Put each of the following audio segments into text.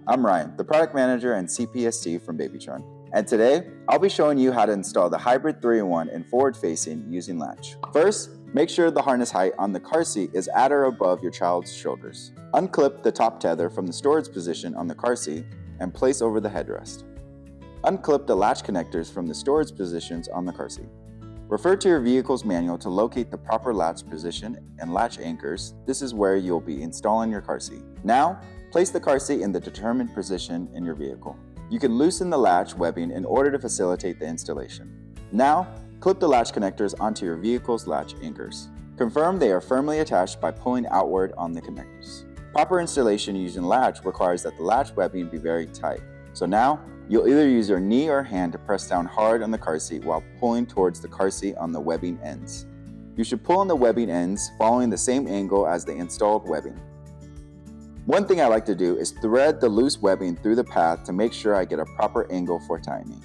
I'm Ryan, the product manager and CPST from Babytron. And today, I'll be showing you how to install the hybrid 3-in-1 and forward-facing using Latch. First, make sure the harness height on the car seat is at or above your child's shoulders. Unclip the top tether from the storage position on the car seat and place over the headrest. Unclip the latch connectors from the storage positions on the car seat. Refer to your vehicle's manual to locate the proper latch position and latch anchors. This is where you'll be installing your car seat. Now, place the car seat in the determined position in your vehicle. You can loosen the latch webbing in order to facilitate the installation. Now, clip the latch connectors onto your vehicle's latch anchors. Confirm they are firmly attached by pulling outward on the connectors. Proper installation using latch requires that the latch webbing be very tight. So now, you'll either use your knee or hand to press down hard on the car seat while pulling towards the car seat on the webbing ends. You should pull on the webbing ends following the same angle as the installed webbing. One thing I like to do is thread the loose webbing through the path to make sure I get a proper angle for tightening.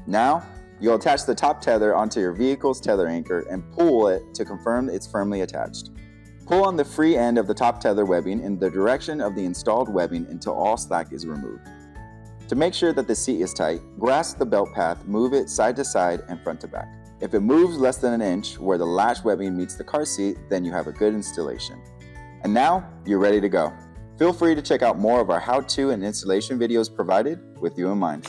Now, you'll attach the top tether onto your vehicle's tether anchor and pull it to confirm it's firmly attached. Pull on the free end of the top tether webbing in the direction of the installed webbing until all slack is removed. To make sure that the seat is tight, grasp the belt path, move it side to side and front to back. If it moves less than an inch where the latch webbing meets the car seat, then you have a good installation. And now, you're ready to go. Feel free to check out more of our how-to and installation videos provided with you in mind.